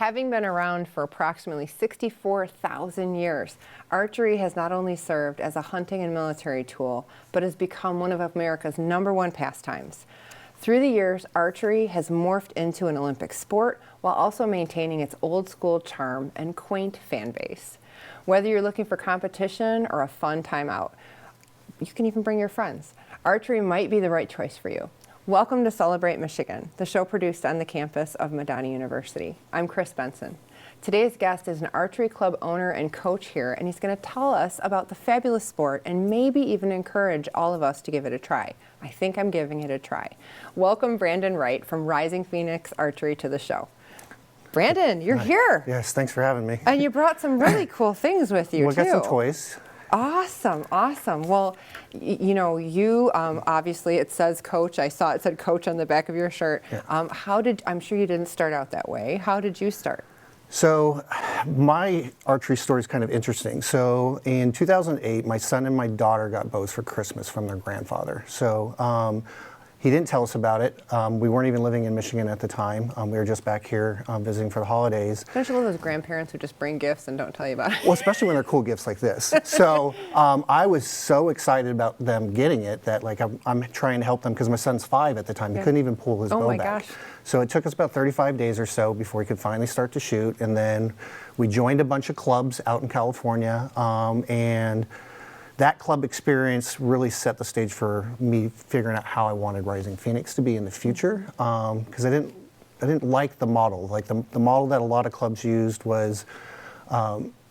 Having been around for approximately 64,000 years, archery has not only served as a hunting and military tool, but has become one of America's #1 pastimes. Through the years, archery has morphed into an Olympic sport while also maintaining its old school charm and quaint fan base. Whether you're looking for competition or a fun time out, you can even bring your friends. Archery might be the right choice for you. Welcome to Celebrate Michigan, the show produced on the campus of Madonna University. I'm Chris Benson. Today's guest is an archery club owner and coach here, and he's going to tell us about the fabulous sport and maybe even encourage all of us to give it a try. I think I'm giving it a try. Welcome Brandon Wright from Rising Phoenix Archery to the show. Brandon, you're here. Yes, thanks for having me. And you brought some really cool things with you, too. Got some toys. Awesome, awesome. Well, you obviously it says coach. I saw it said coach on the back of your shirt. Yeah. I'm sure you didn't start out that way. How did you start? So my archery story is kind of interesting. So in 2008, my son and my daughter got bows for Christmas from their grandfather. So he didn't tell us about it. We weren't even living in Michigan at the time. We were just back here visiting for the holidays. Don't you love those grandparents who just bring gifts and don't tell you about it? Well, especially when they're cool gifts like this. So I was so excited about them getting it that I'm trying to help them because my son's 5 at the time. He couldn't even pull his bow back. Gosh. So it took us about 35 days or so before he could finally start to shoot. And then we joined a bunch of clubs out in California. And that club experience really set the stage for me figuring out how I wanted Rising Phoenix to be in the future, because I didn't like the model. Like the model that a lot of clubs used was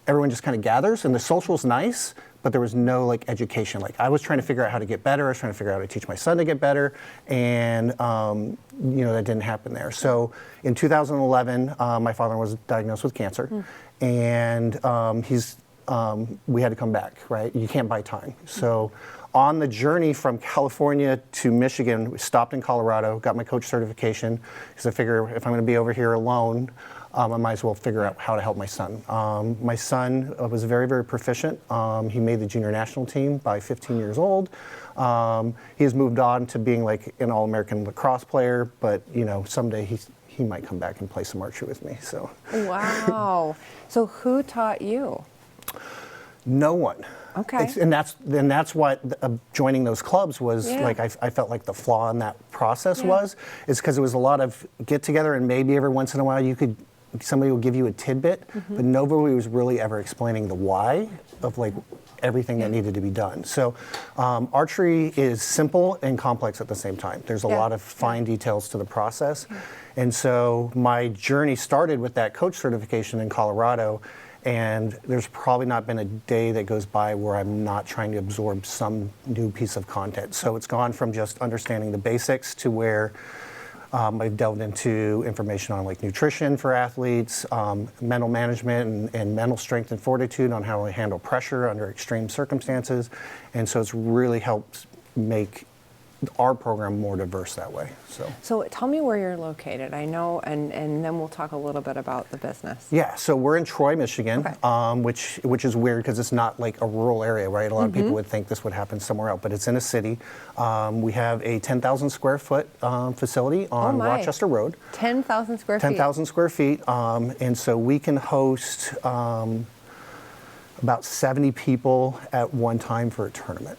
everyone just kind of gathers, and the social's nice, but there was no education. I was trying to figure out how to get better. I was trying to figure out how to teach my son to get better, and that didn't happen there. So in 2011, my father was diagnosed with cancer, and we had to come back, right? You can't buy time. So on the journey from California to Michigan, we stopped in Colorado, got my coach certification, because I figure if I'm going to be over here alone, I might as well figure out how to help my son. My son was very, very proficient. He made the junior national team by 15 years old. He has moved on to being an All-American lacrosse player, but someday he might come back and play some archery with me. So. Wow. So who taught you? No one. Okay. And that's what joining those clubs was I felt like the flaw in that process is because it was a lot of get together, and maybe every once in a while somebody will give you a tidbit, but nobody was really ever explaining the why of everything that needed to be done. So archery is simple and complex at the same time. There's a lot of fine details to the process. And so my journey started with that coach certification in Colorado. And there's probably not been a day that goes by where I'm not trying to absorb some new piece of content. So it's gone from just understanding the basics to where I've delved into information on nutrition for athletes, mental management and mental strength and fortitude on how to handle pressure under extreme circumstances. And so it's really helped make our program more diverse that way. So tell me where you're located. I know, and then we'll talk a little bit about the business. Yeah, so we're in Troy, Michigan, which is weird because it's not a rural area, right? A lot of people would think this would happen somewhere else, but it's in a city. We have a 10,000 square foot facility on Rochester Road. 10,000 square feet? 10,000 square feet, and so we can host about 70 people at one time for a tournament.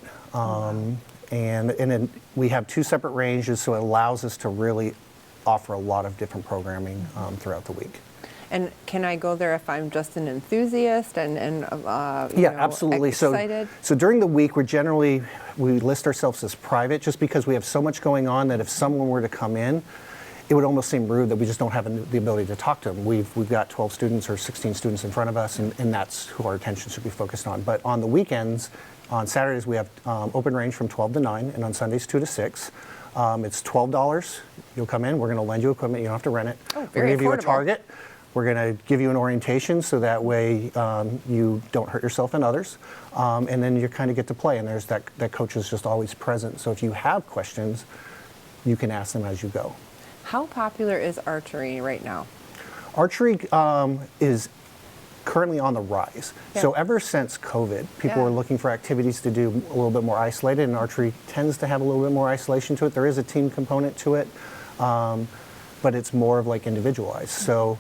And then we have 2 separate ranges, so it allows us to really offer a lot of different programming throughout the week. And can I go there if I'm just an enthusiast and absolutely. Excited? So during the week, we list ourselves as private, just because we have so much going on that if someone were to come in, it would almost seem rude that we just don't have the ability to talk to them. We've got 12 students or 16 students in front of us, and that's who our attention should be focused on. But on the weekends, on Saturdays, we have open range from 12 to 9, and on Sundays, 2 to 6. It's $12. You'll come in. We're going to lend you equipment. You don't have to rent it. Oh, we're very going to give you a affordable. target. We're going to give you an orientation so that way you don't hurt yourself and others. And then you kind of get to play, and there's that coach is just always present. So if you have questions, you can ask them as you go. How popular is archery right now? Archery is currently on the rise. So ever since COVID, people were looking for activities to do a little bit more isolated, and archery tends to have a little bit more isolation to it. There is a team component to it, but it's more of individualized. So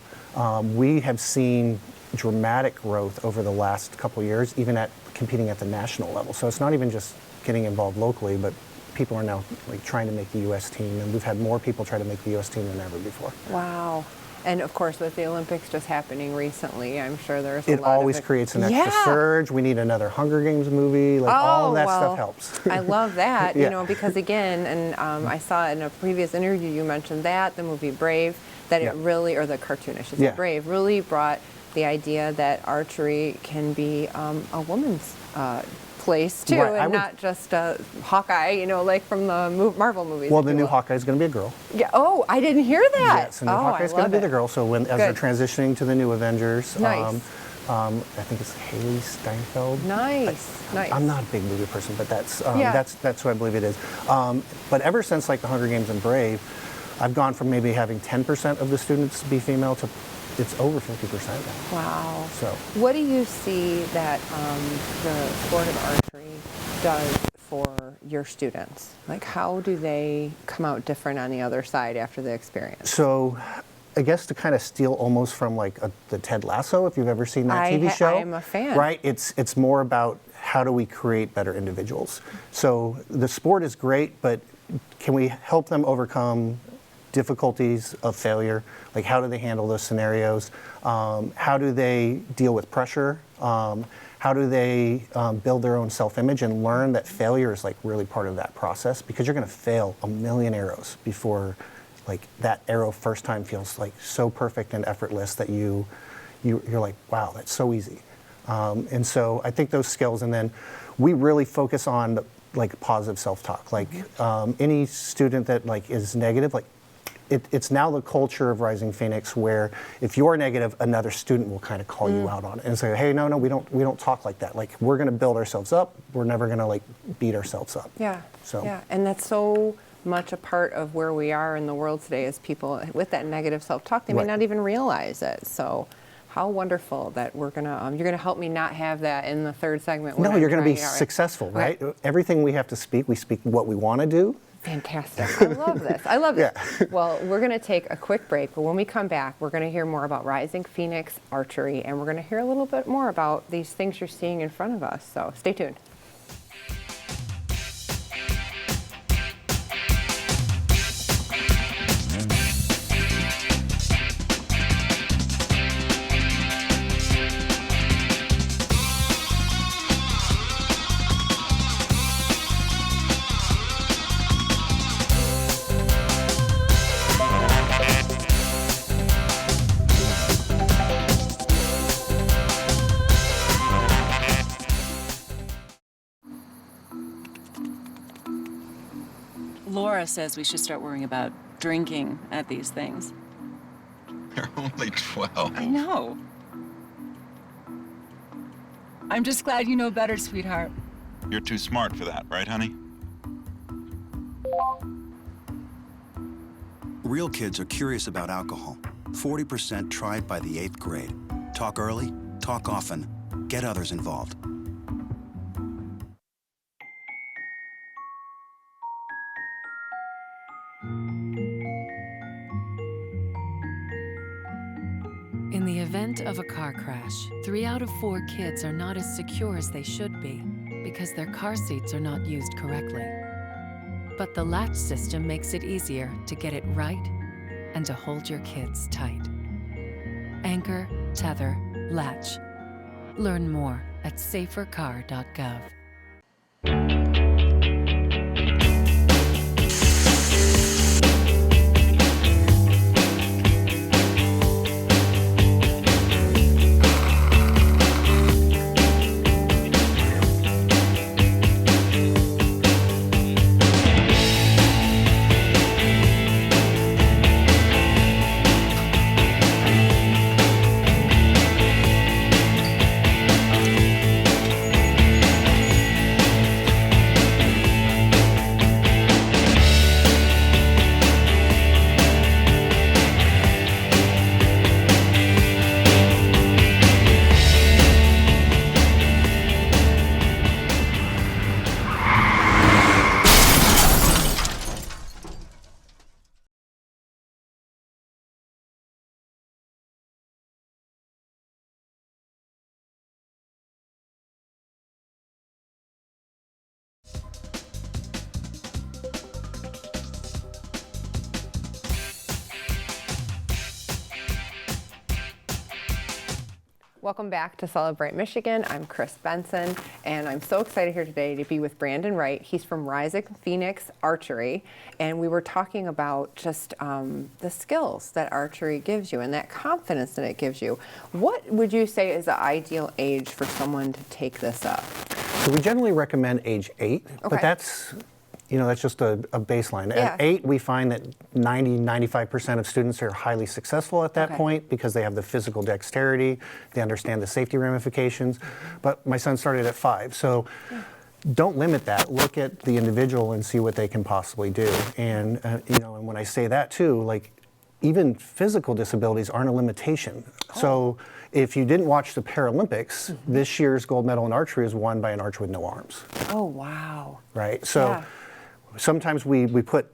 we have seen dramatic growth over the last couple of years, even at competing at the national level. So it's not even just getting involved locally, but people are now like trying to make the U.S. team, and we've had more people try to make the U.S. team than ever before. Wow. And of course, with the Olympics just happening recently, I'm sure there's a It lot of always creates an extra Yeah. surge. We need another Hunger Games movie. Like all of that well, stuff helps. I love that, Yeah. you know, because again, and I saw in a previous interview you mentioned that, the movie Brave, that Yeah. it really, or the cartoon, I should say, Yeah. Brave, really brought the idea that archery can be a woman's place too, Right, I and would- not just Hawkeye, you know, like from the Marvel movies. Well, if the you new will. Hawkeye is going to be a girl. Yeah. Oh, I didn't hear that. Yes, and the oh, Hawkeye is I going to love be the it. girl. So when as Good. they're transitioning to the new Avengers, Nice. I think it's Haley Steinfeld. Nice, nice. I'm not a big movie person, but that's Yeah. that's who I believe it is. But ever since like the Hunger Games and Brave, I've gone from maybe having 10% of the students be female to it's over 50% now. Wow. So What do you see that the sport of archery does for your students? Like, how do they come out different on the other side after the experience? So, I guess to kind of steal almost from like the Ted Lasso, if you've ever seen that TV show. I am a fan. Right? It's more about how do we create better individuals. So the sport is great, but can we help them overcome difficulties of failure? Like how do they handle those scenarios? How do they deal with pressure? How do they build their own self-image and learn that failure is like really part of that process? Because you're going to fail a million arrows before like that arrow first time feels like so perfect and effortless that you're like, wow, that's so easy. And so I think those skills, and then we really focus on like positive self-talk. Like any student that like is negative, like it's now the culture of Rising Phoenix where if you're negative, another student will kind of call you out on it and say, hey, no, we don't talk like that. Like we're going to build ourselves up. We're never going to like beat ourselves up. Yeah. So Yeah, and that's so much a part of where we are in the world today is people with that negative self-talk. They may Right. not even realize it. So how wonderful that we're gonna you're gonna help me not have that in the third segment. when no, I'm you're going to be trying- all right. successful, Okay. right? Everything we have to speak, we speak what we want to do. Fantastic. I love this. I love it. Yeah. Well, we're going to take a quick break, but when we come back, we're going to hear more about Rising Phoenix Archery, and we're going to hear a little bit more about these things you're seeing in front of us. So stay tuned. Laura says we should start worrying about drinking at these things. You're only 12. I know. I'm just glad you know better, sweetheart. You're too smart for that, right, honey? Real kids are curious about alcohol. 40% try it by the 8th grade. Talk early, talk often, get others involved. In the event of a car crash, 3 out of 4 kids are not as secure as they should be because their car seats are not used correctly. But the latch system makes it easier to get it right and to hold your kids tight. Anchor, tether, latch. Learn more at safercar.gov. Welcome back to Celebrate Michigan. I'm Chris Benson, and I'm so excited here today to be with Brandon Wright. He's from Rising Phoenix Archery, and we were talking about just the skills that archery gives you and that confidence that it gives you. What would you say is the ideal age for someone to take this up? So we generally recommend age 8, Okay. but that's just a baseline. Yeah. At 8, we find that 95% of students are highly successful at that Okay. point because they have the physical dexterity, they understand the safety ramifications. But my son started at 5, so don't limit that. Look at the individual and see what they can possibly do. And and when I say that too, like even physical disabilities aren't a limitation. So if you didn't watch the Paralympics, this year's gold medal in archery is won by an archer with no arms. Oh, wow. Right? So Yeah. sometimes we put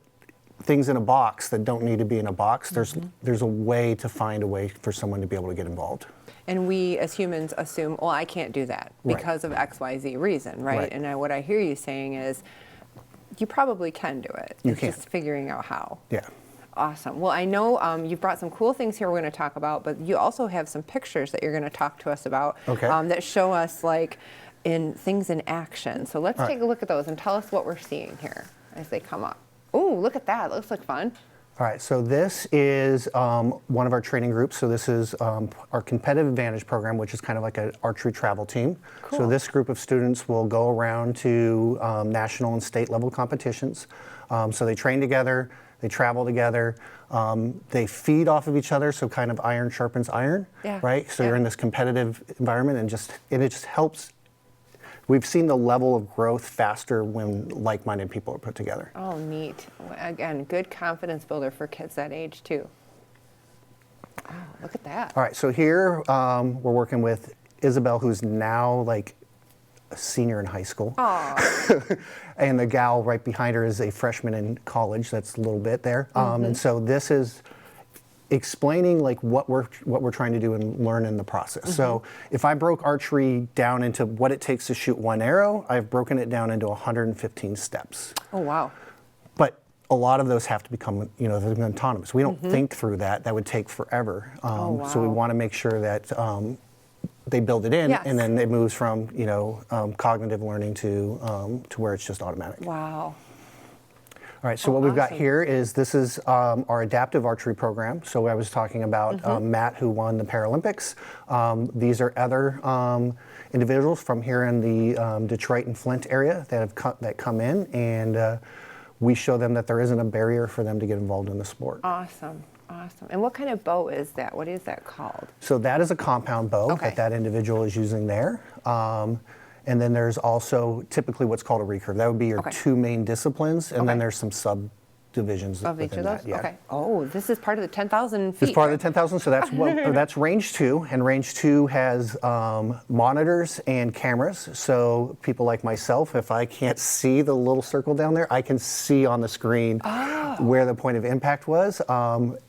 things in a box that don't need to be in a box. There's a way to find a way for someone to be able to get involved. And we as humans assume, well, I can't do that Right. because of XYZ reason, right? Right. And what I hear you saying is you probably can do it. You It's can. just figuring out how. Yeah. Awesome. Well, I know you've brought some cool things here we're going to talk about, but you also have some pictures that you're going to talk to us about Okay. that show us like things in action. So let's All take right. a look at those and tell us what we're seeing here as they come up. Ooh, look at that. Looks like fun. All right, so this is one of our training groups. So this is our competitive advantage program, which is kind of like an archery travel team. Cool. So this group of students will go around to national and state level competitions. So they train together, they travel together, they feed off of each other. So kind of iron sharpens iron, Yeah. right? So Yeah. you're in this competitive environment, and it just helps. We've seen the level of growth faster when like-minded people are put together. Oh, neat. Again, good confidence builder for kids that age too. Oh, look at that. All right, so here we're working with Isabel, who's now like a senior in high school. Aw. And the gal right behind her is a freshman in college. That's a little bit there. And so this is explaining like what we're trying to do and learn in the process. So if I broke archery down into what it takes to shoot one arrow, I've broken it down into 115 steps. Oh, wow. But a lot of those have to become, they're autonomous. We don't think through that. That would take forever. So we wow. want to make sure that they build it in, Yes. and then it moves from, cognitive learning to where it's just automatic. Wow. All right, so what we've got here is this is our adaptive archery program. So I was talking about Matt, who won the Paralympics. These are other individuals from here in the Detroit and Flint area that come in, and we show them that there isn't a barrier for them to get involved in the sport. Awesome. Awesome. And what kind of bow is that? What is that called? So that is a compound bow Okay. that individual is using there. And then there's also typically what's called a recurve. That would be your Okay. two main disciplines, and then Okay. there's some subdivisions Of each within of those? that. Yeah. Okay. Oh, this is part of the 10,000 feet. It's part of the 10,000, so that's that's range 2, and range 2 has monitors and cameras. So people like myself, if I can't see the little circle down there, I can see on the screen where the point of impact was.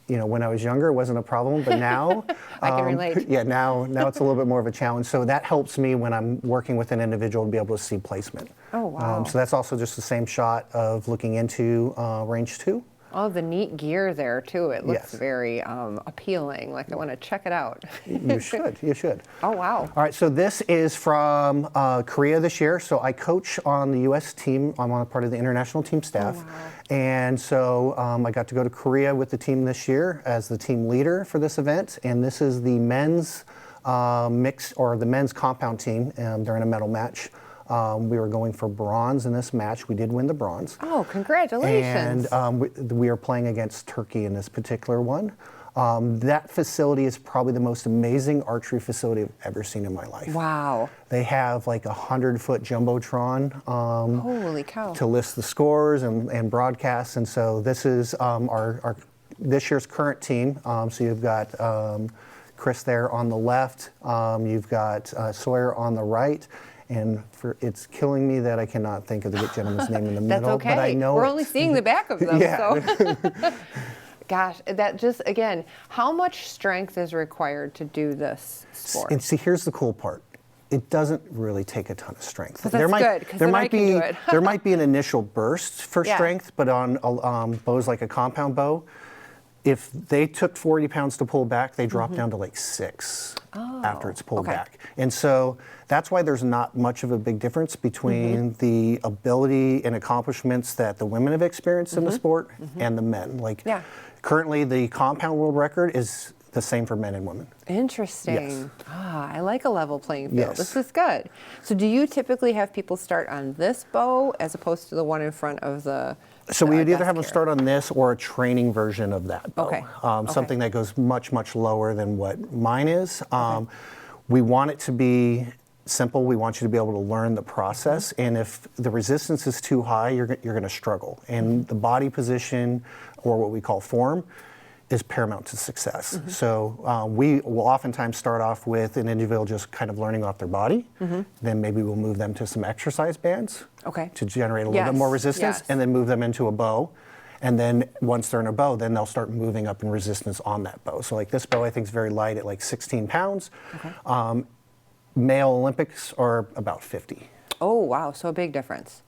When I was younger, it wasn't a problem, but now I can relate. Yeah, now it's a little bit more of a challenge. So that helps me when I'm working with an individual to be able to see placement. Oh, wow. So that's also just the same shot of looking into range 2. Oh, the neat gear there too. It looks Yes. very appealing. Like I want to check it out. You should. Oh, wow. All right, so this is from Korea this year. So I coach on the U.S. team. I'm on a part of the international team staff. Oh, wow. And so I got to go to Korea with the team this year as the team leader for this event. And this is the men's mix, or the men's compound team. They're in a medal match. We were going for bronze in this match. We did win the bronze. Oh, congratulations. And we are playing against Turkey in this particular one. That facility is probably the most amazing archery facility I've ever seen in my life. Wow. They have like 100-foot jumbotron Holy cow. to list the scores and broadcasts. And so this is our this year's current team. So you've got Chris there on the left. You've got Sawyer on the right. And it's killing me that I cannot think of the gentleman's name in the That's middle. okay. But I know We're only seeing the back of them. Yeah. So. Gosh, that just, again, how much strength is required to do this sport? And see, here's the cool part. It doesn't really take a ton of strength. Well, that's good, 'cause then I can do it. there might be an initial burst for Yeah. strength, but on bows like a compound bow, if they took 40 pounds to pull back, they drop down to like 6 after it's pulled back. And so that's why there's not much of a big difference between the ability and accomplishments that the women have experienced in the sport and the men. Like currently the compound world record is the same for men and women. Interesting. Yes. I like a level playing field. Yes. This is good. So do you typically have people start on this bow as opposed to the one in front of the So we would either desk have them here? start on this or a training version of that bow. Okay. Something that goes much, much lower than what mine is. We want it to be simple. We want you to be able to learn the process. And if the resistance is too high, you're going to struggle. And the body position, or what we call form, is paramount to success. So we will oftentimes start off with an individual just kind of learning off their body. Then maybe we'll move them to some exercise bands to generate a little bit more resistance, and then move them into a bow. And then once they're in a bow, then they'll start moving up in resistance on that bow. So like this bow I think is very light at like 16 pounds. Male Olympics are about 50. Oh, wow. So a big difference.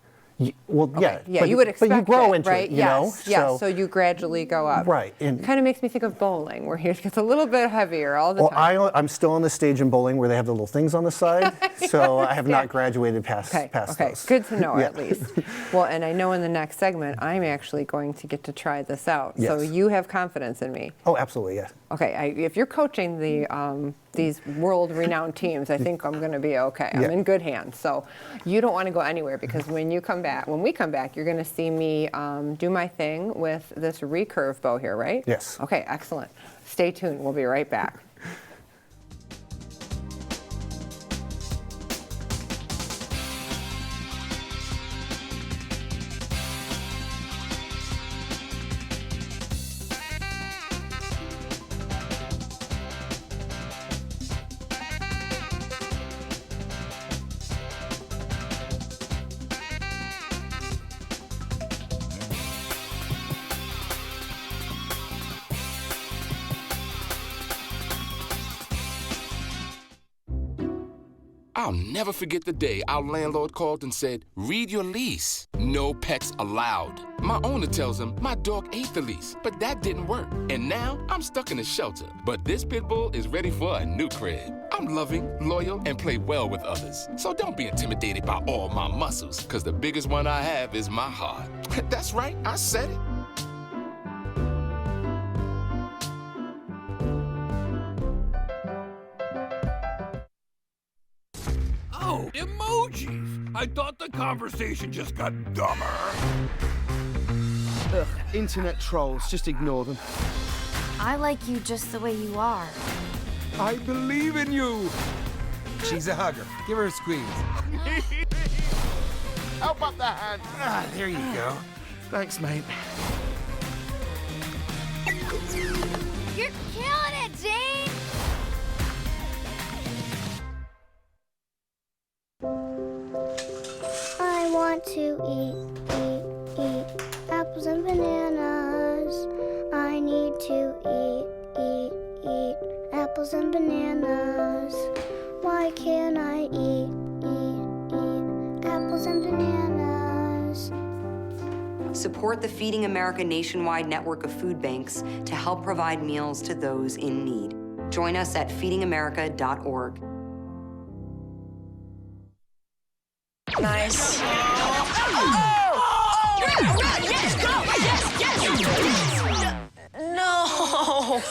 Well, yeah, Yeah, but you would expect but you grow it, into right? it, you Yes, know? yes. So you gradually go up. Right. It kind of makes me think of bowling, where it gets a little bit heavier all the Well, time. I'm still on the stage in bowling where they have the little things on the side, so I have not graduated past Okay, those. good to know Yeah. at least. Well, and I know in the next segment, I'm actually going to get to try this out. So Yes. you have confidence in me. Oh, absolutely, yeah. Okay, if you're coaching these world-renowned teams, I think I'm going to be okay. I'm Yeah. in good hands. So you don't want to go anywhere, because when we come back, you're going to see me do my thing with this recurve bow here, right? Yes. Okay, excellent. Stay tuned. We'll be right back. I'll never forget the day our landlord called and said, "Read your lease. No pets allowed." My owner tells him my dog ate the lease, but that didn't work. And now I'm stuck in a shelter. But this pit bull is ready for a new crib. I'm loving, loyal, and play well with others. So don't be intimidated by all my muscles, because the biggest one I have is my heart. That's right, I said it. Oh, emojis! I thought the conversation just got dumber. Ugh, internet trolls, just ignore them. I like you just the way you are. I believe in you! She's a hugger. Give her a squeeze. Help up the hand. Ah, there you go. Thanks, mate. You're killing it, Jane! I want to eat apples and bananas. I need to eat apples and bananas. Why can't I eat apples and bananas? Support the Feeding America nationwide network of food banks to help provide meals to those in need. Join us at feedingamerica.org. Nice. No.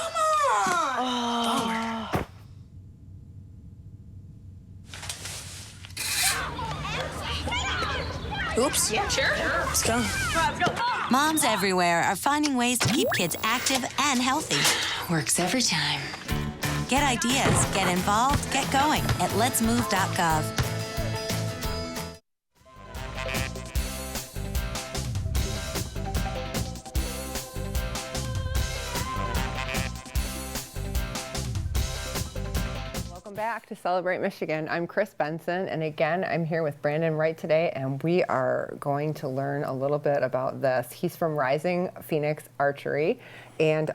Oops. Yeah, sure. Let's go. Moms everywhere are finding ways to keep kids active and healthy. Works every time. Get ideas, get involved, get going at letsmove.gov. Back to Celebrate Michigan. I'm Chris Benson, and again, I'm here with Brandon Wright today, and we are going to learn a little bit about this. He's from Rising Phoenix Archery, and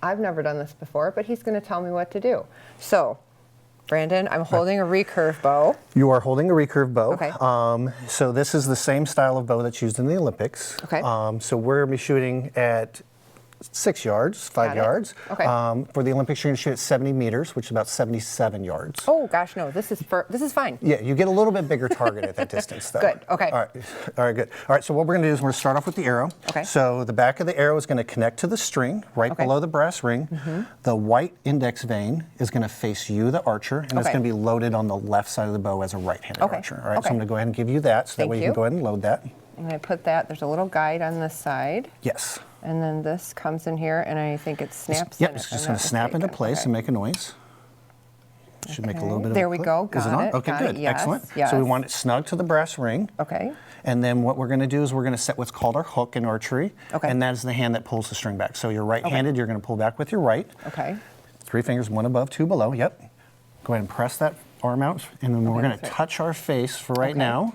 I've never done this before, but he's going to tell me what to do. So, Brandon, I'm holding a recurve bow. You are holding a recurve bow. Okay. So this is the same style of bow that's used in the Olympics. Okay. So we're going to be shooting at 6 yards, 5 Got it. yards. Okay. For the Olympics, you're going to shoot at 70 meters, which is about 77 yards. Oh gosh, no, this is fine. Yeah, you get a little bit bigger target at that distance, though. Good. Okay. All right, good. All right, so what we're going to do is we're going to start off with the arrow. Okay. So the back of the arrow is going to connect to the string right below the brass ring. The white index vein is going to face you, the archer, and it's going to be loaded on the left side of the bow as a right-handed archer. All right, so I'm going to go ahead and give you that, so that way you can go ahead and load that. And I put that. There's a little guide on this side. Yes. And then this comes in here, and I think it snaps. Yep, it's just going to snap into place and make a noise. Should make a little bit of there a we click. go. Is it Got on? it. Okay, got good. It. Yes. Excellent. Yes. So we want it snug to the brass ring. Okay. And then what we're going to do is we're going to set what's called our hook in archery. Okay. And that is the hand that pulls the string back. So you're right-handed, you're going to pull back with your right. Okay. 3 fingers, 1 above, 2 below. Yep. Go ahead and press that arm out, and then we're going to touch our face for right now.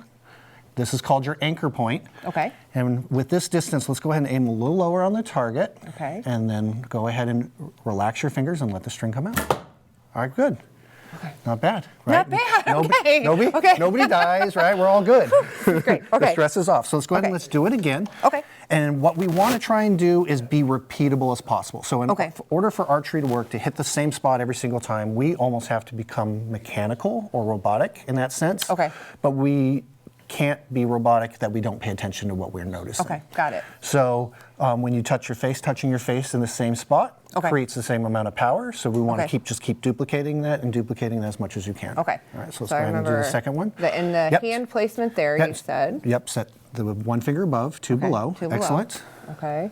This is called your anchor point. Okay. And with this distance, let's go ahead and aim a little lower on the target. Okay. And then go ahead and relax your fingers and let the string come out. All right, good. Okay. Not bad, right? Not bad, Nobody dies, right? We're all good. Great, The stress is off. So let's go ahead and let's do it again. Okay. And what we want to try and do is be repeatable as possible. So in order for archery to work, to hit the same spot every single time, we almost have to become mechanical or robotic in that sense. Okay. But we can't be robotic that we don't pay attention to what we're noticing. Okay, got it. So when you touch your face, touching your face in the same spot creates the same amount of power. So we want to just keep duplicating that and duplicating that as much as you can. Okay. All right, so let's go ahead and do the second one. In the hand placement there, you said. Yep, set the 1 finger above, 2 below. 2 below. Excellent. Okay.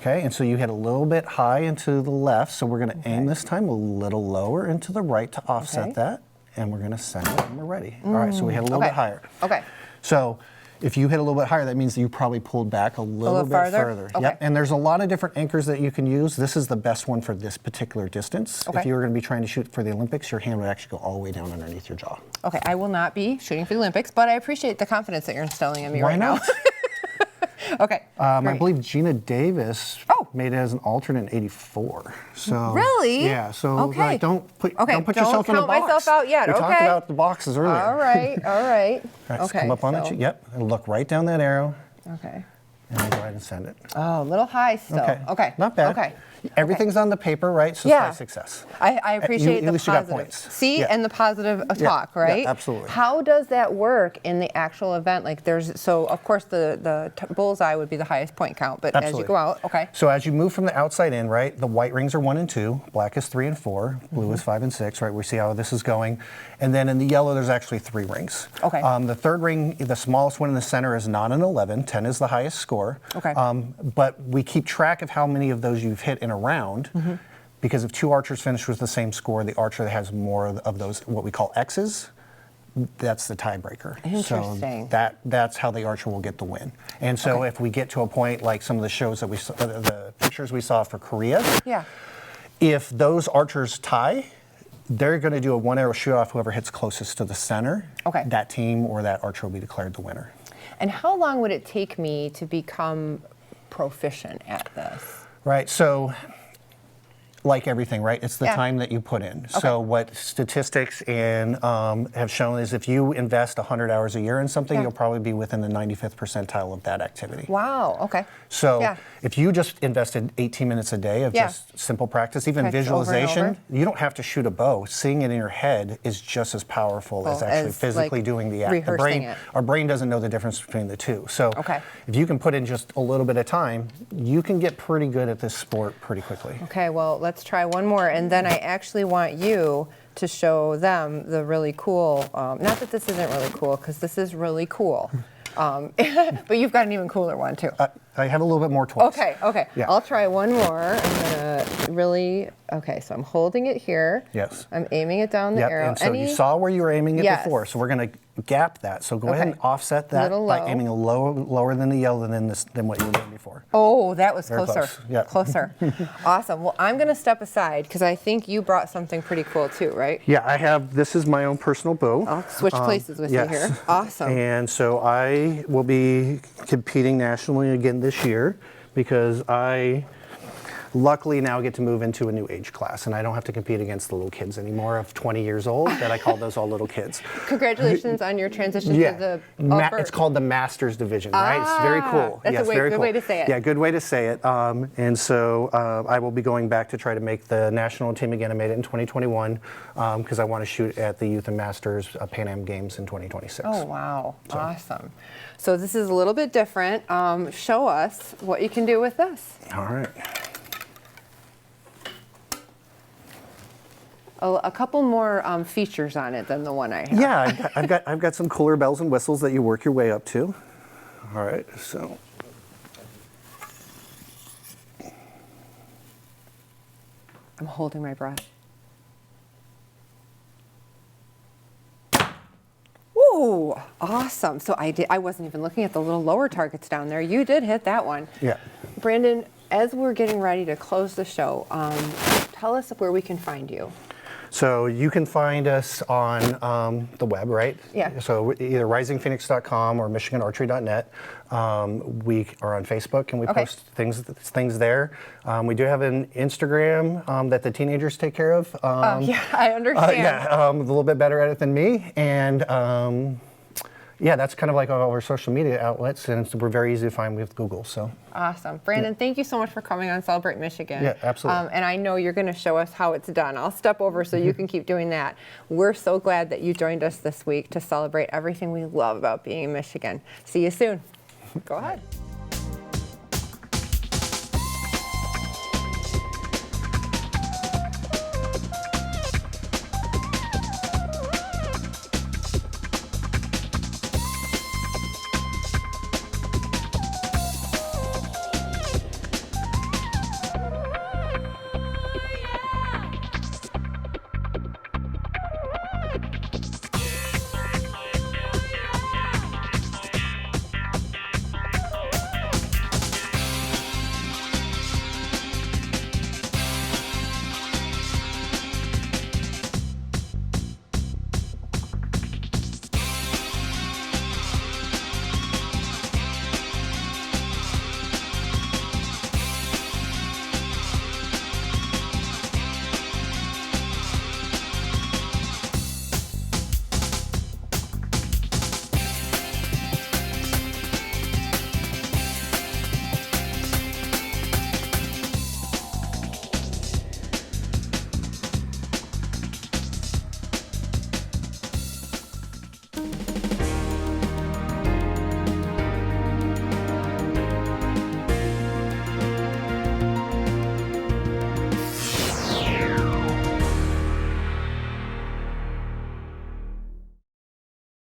Okay, and so you hit a little bit high into the left, so we're going to aim this time a little lower into the right to offset that. And we're going to send it and we're ready. All right, so we hit a little bit higher. Okay. So if you hit a little bit higher, that means that you probably pulled back a little bit further. Okay. Yep. And there's a lot of different anchors that you can use. This is the best one for this particular distance. Okay. If you were going to be trying to shoot for the Olympics, your hand would actually go all the way down underneath your jaw. Okay, I will not be shooting for the Olympics, but I appreciate the confidence that you're instilling in me right now. Okay. I believe Gina Davis made it as an alternate in '84. So really? Yeah. So like, don't put yourself in a box. Don't count myself out yet. We talked about the boxes earlier. All right. All right. All right, so come up on it. Yep. And look right down that arrow. Okay. And then go ahead and send it. Oh, a little high still. Okay. Not bad. Okay. Everything's on the paper, right? So it's high success. I appreciate the at least you got positive. points. See, and the positive talk, right? Yeah, absolutely. How does that work in the actual event? Like so of course the bullseye would be the highest point count, but as you go out, So as you move from the outside in, right, the white rings are 1 and 2, black is 3 and 4, blue is 5 and 6, right? We see how this is going. And then in the yellow, there's actually 3 rings. Okay. The third ring, the smallest one in the center is not an 11. 10 is the highest score. Okay. But we keep track of how many of those you've hit in a round. Because if 2 archers finish with the same score, the archer that has more of those, what we call X's, that's the tiebreaker. Interesting. So that's how the archer will get the win. And so if we get to a point like some of the shows that we saw, the pictures we saw for Korea, if those archers tie, they're going to do a 1-arrow shoot off. Whoever hits closest to the center, that team or that archer will be declared the winner. And how long would it take me to become proficient at this? Right. So, like everything, right? It's the time that you put in. So what statistics have shown is if you invest 100 hours a year in something, you'll probably be within the 95th percentile of that activity. Wow, okay. So if you just invested 18 minutes a day of just simple practice, even visualization, you don't have to shoot a bow. Seeing it in your head is just as powerful as actually physically doing the act. Rehearsing it. Our brain doesn't know the difference between the two. So if you can put in just a little bit of time, you can get pretty good at this sport pretty quickly. Okay, well, let's try one more, and then I actually want you to show them the really cool, not that this isn't really cool, because this is really cool, but you've got an even cooler one too. I have a little bit more twice. Okay. Yeah. I'll try one more. I'm gonna really, so I'm holding it here. Yes. I'm aiming it down the arrow. And so you saw where you were aiming it before, so we're gonna gap that. So go ahead and offset that by aiming lower than the yellow than what you were doing before. Oh, that was Very closer. close. Yep. Closer. Awesome. Well, I'm gonna step aside because I think you brought something pretty cool too, right? Yeah, this is my own personal bow. I'll switch places with you here. Awesome. And so I will be competing nationally again this year because I luckily now get to move into a new age class, and I don't have to compete against the little kids anymore of 20 years old that I call those all little kids. Congratulations on your transition Yeah. to the It's called the Masters Division, right? It's very cool. That's yes, a very good cool. way to say it. Yeah, good way to say it. And so I will be going back to try to make the national team again. I made it in 2021 because I want to shoot at the Youth and Masters Pan Am Games in 2026. Oh, wow. Awesome. So this is a little bit different. Show us what you can do with this. All right. A couple more features on it than the one I have. Yeah, I've got some cooler bells and whistles that you work your way up to. All right, so. I'm holding my breath. Ooh, awesome. So I wasn't even looking at the little lower targets down there. You did hit that one. Yeah. Brandon, as we're getting ready to close the show, tell us where we can find you. So you can find us on the web, right? Yeah. So either risingphoenix.com or michiganarchery.net. We are on Facebook and we post things there. We do have an Instagram that the teenagers take care of. Yeah, I understand. A little bit better at it than me. And yeah, that's kind of like all our social media outlets, and we're very easy to find with Google. So awesome. Brandon, thank you so much for coming on Celebrate Michigan. Yeah, absolutely. And I know you're going to show us how it's done. I'll step over so you can keep doing that. We're so glad that you joined us this week to celebrate everything we love about being in Michigan. See you soon. Go ahead.